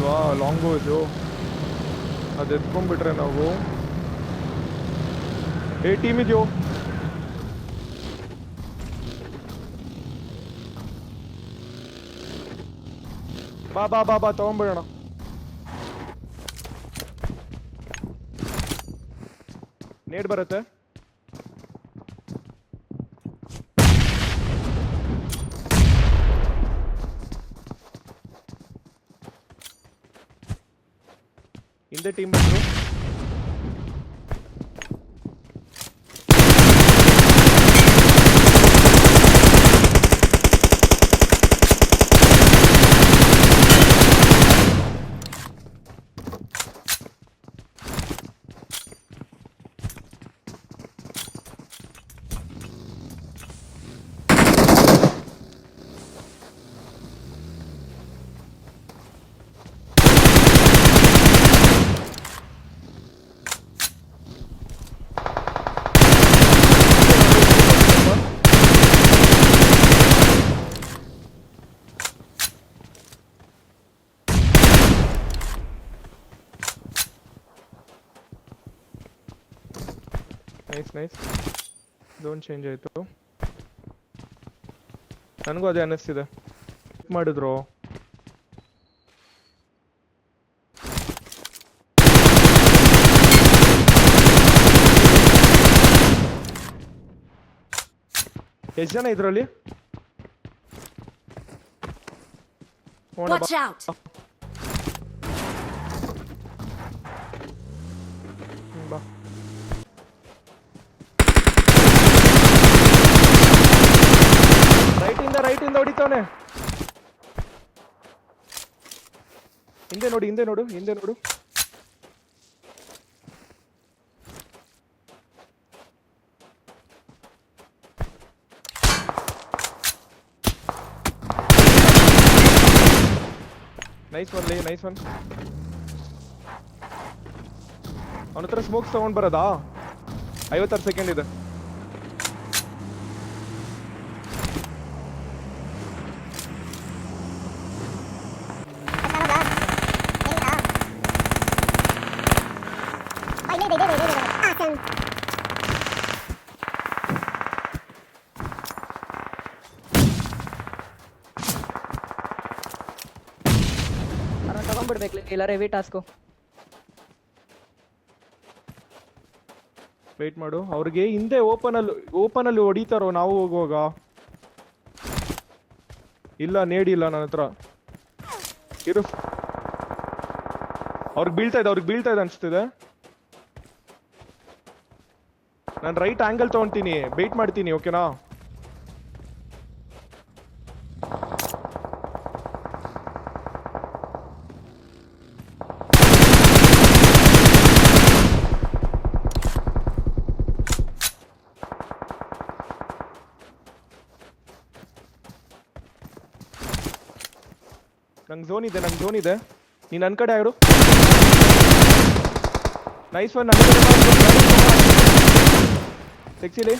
ಇಲ್ವಾ ಲಾಂಗ್ ಬೋಸು, ಅದು ಎತ್ಕೊಂಡ್ಬಿಟ್ರೆ ನಾವು. ಟೀಮ್ ಇದೆಯೋ? ಬಾ ಬಾ ಬಾ ಬಾ ತಗೊಂಡ್ಬಿಡೋಣ. ನೇಡ್ ಬರುತ್ತೆ. ಹಿಂದೆ ಟೀಮ್ ಬಂದ್ರು. Nice nice. ಝೋನ್ ಚೇಂಜ್ ಆಯಿತು. ನನಗೂ ಅದೇ ಅನ್ನಿಸ್ತಿದೆ. ಮಾಡಿದ್ರು ಎಷ್ಟು ಜನ ಇದರಲ್ಲಿ? Watch out! ಬಾ. ರೈಟಿಂದ ಹೊಡಿತಾವನೆ. ಹಿಂದೆ ನೋಡು ಹಿಂದೆ ನೋಡು ಹಿಂದೆ ನೋಡು. ನೈಸ್ ಒನ್ ಲೇ, ನೈಸ್ ಒನ್. ಅವನ ಹತ್ರ ಸ್ಮೋಕ್ಸ್ ತಗೊಂಡ್ ಬರೋದಾ? 56 ಸೆಕೆಂಡ್ ಇದೆ. ತಗೊಂಡ್ಬಿಡ್ಬೇಕು ಎಲ್ಲಾರ ಹೆವಿ ಟಾಸ್ಕು. ವೇಟ್ ಮಾಡು. ಅವ್ರಿಗೆ ಹಿಂದೆ ಓಪನ್ ಅಲ್ಲಿ ಹೊಡಿತಾರೋ ನಾವು ಹೋಗುವಾಗ? ಇಲ್ಲ ನೇಡಿಲ್ಲ ನನ್ನ ಹತ್ರ. ಇರು. ಅವ್ರಿಗೆ ಬೀಳ್ತಾ ಇದೆ ಅನ್ಸ್ತಿದೆ. ನಾನು ರೈಟ್ ಆಂಗಲ್ ತಗೊಂತೀನಿ, ವೇಟ್ ಮಾಡ್ತೀನಿ. ಓಕೆನಾ? ನಂಗೆ ಝೋನ್ ಇದೆ. ನೀನು ನನ್ನ ಕಡೆ ಆಡು. Nice one. ನನ್ನ ಕಡೆ ಸೆಕ್ಸಿಲಿ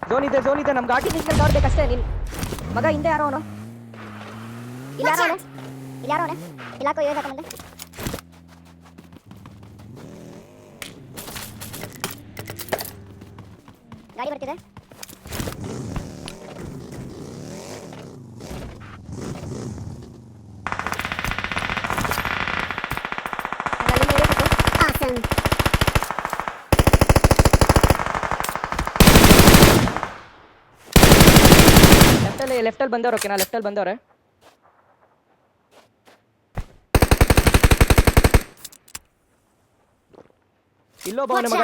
ಝೋನ್ ಇದೆ ನಮ್ಗೆ ಆರ್ಟಿಫಿಷಿಯಲ್ ಕವರ್ ಬೇಕಷ್ಟೇ. ನೀನು ಮಗ ಹಿಂದೆ ಯಾರೋ ಅವನು. ಇಲ್ಲಾಕೋ ಯೋಜಕ ಮುಂದೆ. ಗಾಡಿ ಬರ್ತಿದೆ. ಲೆಫ್ಟಲ್ಲಿ ಬಂದವ್ರು. ಓಕೆನಾ? ಲೆಫ್ಟಲ್ಲಿ ಬಂದವ್ರೆ. ಇಲ್ಲೋ ಬವನೆ ಮಗ.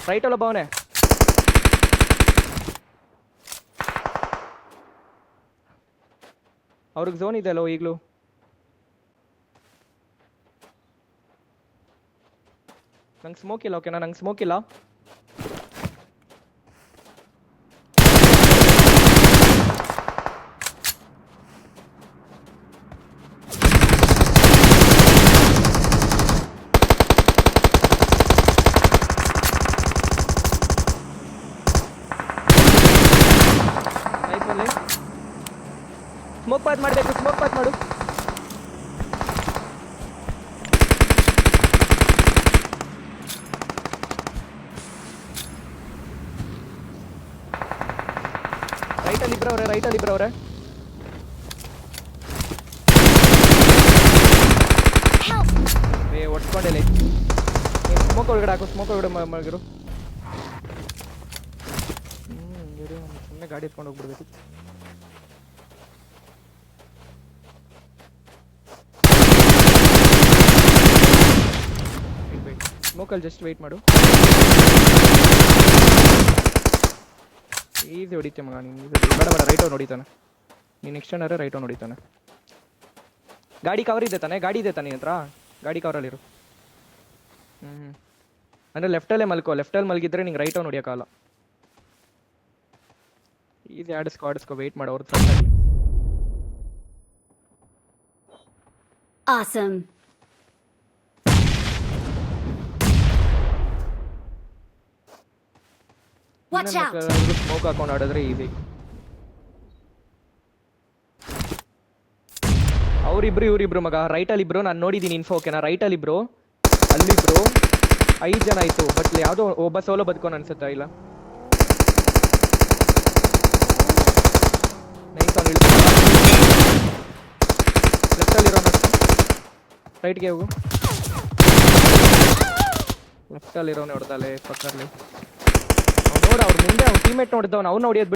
ರೈಟಲ್ಲೋ ಬವನೆ. ಅವ್ರಿಗೆ ಝೋನ್ ಇದೆ ಅಲ್ಲೋ ಈಗಲೂ. ನಂಗೆ ಸ್ಮೋಕ್ ಇಲ್ಲ. ಓಕೆನಾ? ನಂಗೆ ಸ್ಮೋಕ್ ಇಲ್ಲ. ಸ್ಮೋಕ್ ಪಾತ್ ಮಾಡಬೇಕು. ಸ್ಮೋಕ್ ಪಾತ್ ಮಾಡು. ರೈಟಲ್ಲಿ ಇಬ್ರು ಅವ್ರೆ. ಒಡ್ಸ್ಕೊಂಡಿಲ್ಲ. ಸ್ಮೋಕ್ ಒಳಗಡೆ ಹಾಕು, ಸ್ಮೋಕ್ ಒಳಗಡೆ ಮಲಗಿರು. ಸುಮ್ಮನೆ ಗಾಡಿ ಎತ್ಕೊಂಡು ಹೋಗ್ಬಿಡ್ಬೇಕು. ಸ್ಮೋಕಲ್ಲಿ ಜಸ್ಟ್ ವೆಯ್ಟ್ ಮಾಡು. ಈಸಿ ಹೊಡಿತೆ ಮಗ ನೀನು. ಬೇಡ ಬೇಡ, ರೈಟ್ ಅವ್ನು ಹೊಡಿತಾನೆ. ನೀನು ನೆಕ್ಸ್ಟ್ ಏನಾರ ರೈಟ್ ಅವ್ನು ಹೊಡಿತಾನೆ. ಗಾಡಿ ಕವರ್ ಇದೆ ತಾನೆ? ಗಾಡಿ ಇದೆ ತಾನೆ ನಿನ್ನ ಹತ್ರ? ಗಾಡಿ ಕವರಲ್ಲಿರು. ಅಂದರೆ ಲೆಫ್ಟಲ್ಲೇ ಮಲ್ಕೋ. ಲೆಫ್ಟಲ್ಲಿ ಮಲಗಿದ್ರೆ ನಿಂಗೆ ರೈಟ್ ಅವ್ನು ಹೊಡಿಯೋಕ್ಕಾಗಲ್ಲ. ಈಸಿ ಆಡಿಸ್ಕೋ ವೆಯ್ಟ್ ಮಾಡು ಅವ್ರ ಹತ್ರ. Awesome. Watch out. ಸ್ಮೋಕ್ ಹಾಕೊಂಡು ಆಡಿದ್ರೆ ಈಸಿ. ಅವರಿಬ್ರು ಇವರಿಬ್ರು ಮಗ ರೈಟಲ್ಲಿ ಇಬ್ರು. ನಾನು ನೋಡಿದ್ದೀನಿ ಇನ್ಫೋ. ಓಕೆನಾ? ರೈಟಲ್ಲಿ ಇಬ್ರು, ಅಲ್ಲಿಬ್ರು, 5 ಜನ ಆಯ್ತು. ಬಟ್ ಯಾವುದೋ ಒಬ್ಬ ಸೋಲೋ ಬದುಕೋನ್ ಅನ್ಸುತ್ತಾ? ಇಲ್ಲ, ಲೆಫ್ಟಲ್ಲಿರೋ ರೈಟ್ಗೆ ಹೋಗು. ಲೆಫ್ಟಲ್ಲಿರೋನೇ ಹೊಡೆದಾಲೆ ಪಕ್ಕದಲ್ಲಿ. ಅವ್ನು ನೋಡ, ಅವ್ರ ಮುಂದೆ ಅವ್ನ ಟೀಮೇಟ್ ನೋಡಿದವನು, ಅವ್ನು ಹೊಡಿಯೋದು